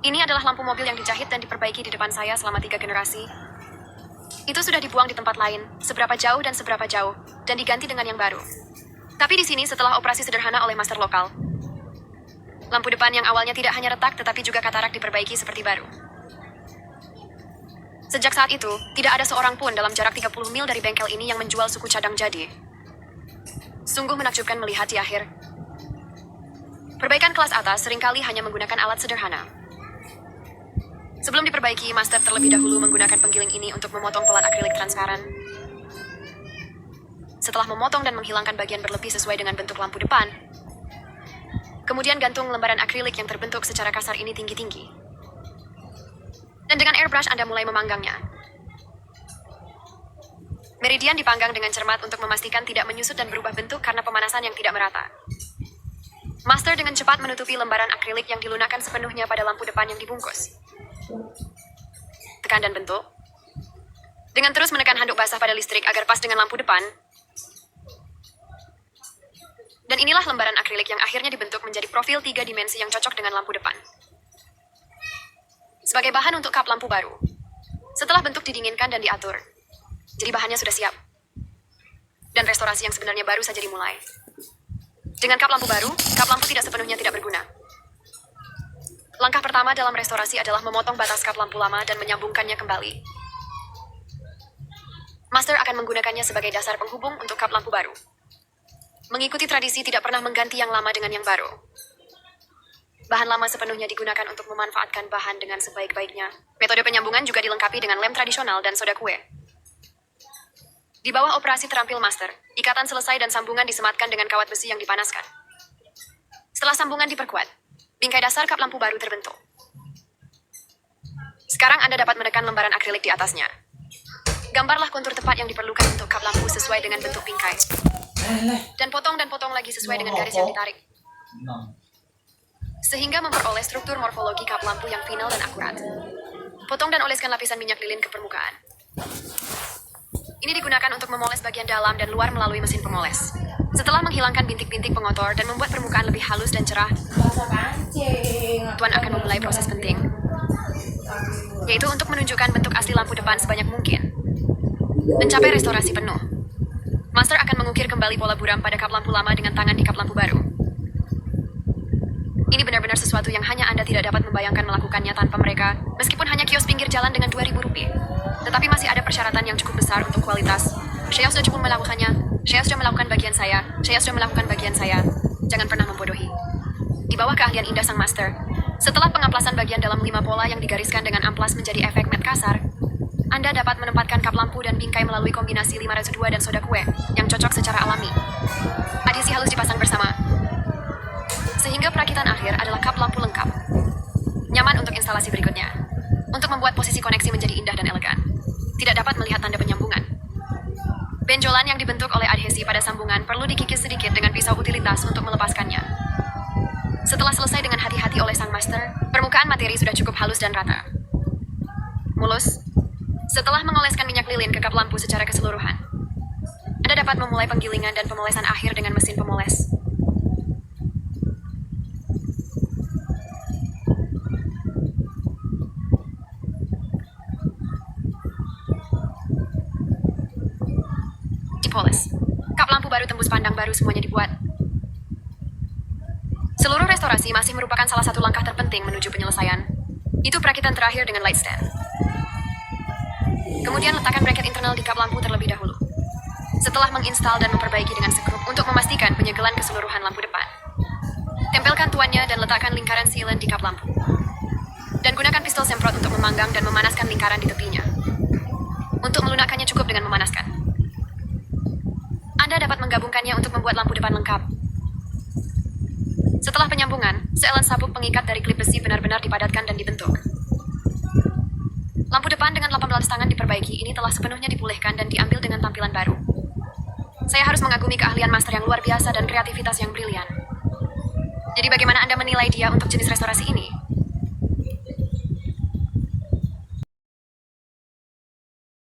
Ini adalah lampu mobil yang dijahit dan diperbaiki di depan saya selama 3 generasi. Itu sudah dibuang di tempat lain, seberapa jauh, dan diganti dengan yang baru. Tapi di sini setelah operasi sederhana oleh master lokal. Lampu depan yang awalnya tidak hanya retak tetapi juga katarak diperbaiki seperti baru. Sejak saat itu, tidak ada seorang pun dalam jarak 30 mil dari bengkel ini yang menjual suku cadang jadi. Sungguh menakjubkan melihat di akhir. Perbaikan kelas atas seringkali hanya menggunakan alat sederhana. Sebelum diperbaiki, master terlebih dahulu menggunakan penggiling ini untuk memotong pelat akrilik transparan. Setelah memotong dan menghilangkan bagian berlebih sesuai dengan bentuk lampu depan, kemudian gantung lembaran akrilik yang terbentuk secara kasar ini tinggi-tinggi. Dan dengan airbrush Anda mulai memanggangnya. Meridian dipanggang dengan cermat untuk memastikan tidak menyusut dan berubah bentuk karena pemanasan yang tidak merata. Master dengan cepat menutupi lembaran akrilik yang dilunakkan sepenuhnya pada lampu depan yang dibungkus. Tekan dan bentuk. Dengan terus menekan handuk basah pada listrik agar pas dengan lampu depan. Dan inilah lembaran akrilik yang akhirnya dibentuk menjadi profil 3 dimensi yang cocok dengan lampu depan. Sebagai bahan untuk kap lampu baru. Setelah bentuk didinginkan dan diatur. Jadi bahannya sudah siap. Dan restorasi yang sebenarnya baru saja dimulai. Dengan kap lampu baru, kap lampu tidak sepenuhnya tidak berguna. Langkah pertama dalam restorasi adalah memotong batas kap lampu lama dan menyambungkannya kembali. Master akan menggunakannya sebagai dasar penghubung untuk kap lampu baru. Mengikuti tradisi tidak pernah mengganti yang lama dengan yang baru. Bahan lama sepenuhnya digunakan untuk memanfaatkan bahan dengan sebaik-baiknya. Metode penyambungan juga dilengkapi dengan lem tradisional dan soda kue. Di bawah operasi terampil master, ikatan selesai dan sambungan disematkan dengan kawat besi yang dipanaskan. Setelah sambungan diperkuat, bingkai dasar kap lampu baru terbentuk. Sekarang Anda dapat menekan lembaran akrilik di atasnya. Gambarlah kontur tepat yang diperlukan untuk kap lampu sesuai dengan bentuk bingkai. Dan potong lagi sesuai dengan garis yang ditarik. Sehingga memperoleh struktur morfologi kap lampu yang final dan akurat. Potong dan oleskan lapisan minyak lilin ke permukaan. Ini digunakan untuk memoles bagian dalam dan luar melalui mesin pemoles. Setelah menghilangkan bintik-bintik pengotor dan membuat permukaan lebih halus dan cerah, Tuan akan memulai proses penting, yaitu untuk menunjukkan bentuk asli lampu depan sebanyak mungkin. Mencapai restorasi penuh, Master akan mengukir kembali pola buram pada kap lampu lama dengan tangan di kap lampu baru. Ini benar-benar sesuatu yang hanya Anda tidak dapat membayangkan melakukannya tanpa mereka, meskipun hanya kios pinggir jalan dengan Rp2.000. Tetapi masih ada persyaratan yang cukup besar untuk kualitas. Saya sudah cukup melakukannya. Saya sudah melakukan bagian saya. Saya sudah melakukan bagian saya. Jangan pernah membodohi. Di bawah keahlian indah sang master, setelah pengamplasan bagian dalam 5 pola yang digariskan dengan amplas menjadi efek matte kasar, Anda dapat menempatkan kap lampu dan bingkai melalui kombinasi 502 dan soda kue yang cocok secara alami. Adhesi halus dipasang bersama. Sehingga perakitan akhir adalah kap lampu lengkap. Nyaman untuk instalasi berikutnya. Untuk membuat posisi koneksi menjadi indah dan elegan. Tidak dapat melihat tanda penyambungan. Benjolan yang dibentuk oleh adhesi pada sambungan perlu dikikis sedikit dengan pisau utilitas untuk melepaskannya. Setelah selesai dengan hati-hati oleh sang master, permukaan materi sudah cukup halus dan rata. Mulus. Setelah mengoleskan minyak lilin ke kap lampu secara keseluruhan, Anda dapat memulai penggilingan dan pemolesan akhir dengan mesin pemoles. Dipoles. Kap lampu baru tembus pandang baru semuanya dibuat. Seluruh restorasi masih merupakan salah satu langkah terpenting menuju penyelesaian. Itu perakitan terakhir dengan light stand. Kemudian letakkan bracket internal di kap lampu terlebih dahulu. Setelah menginstal dan memperbaiki dengan skrup untuk memastikan penyegelan keseluruhan lampu depan. Tempelkan tuannya dan letakkan lingkaran sealant di kap lampu. Dan gunakan pistol semprot untuk memanggang dan memanaskan lingkaran di tepinya. Untuk melunakkannya cukup dengan memanaskan. Anda dapat menggabungkannya untuk membuat lampu depan lengkap. Setelah penyambungan, seelan sabuk pengikat dari klip besi benar-benar dipadatkan dan dibentuk. Lampu depan dengan 18 tangan diperbaiki ini telah sepenuhnya dipulihkan dan diambil dengan tampilan baru. Saya harus mengagumi keahlian master yang luar biasa dan kreativitas yang brilian. Jadi bagaimana Anda menilai dia untuk jenis restorasi ini?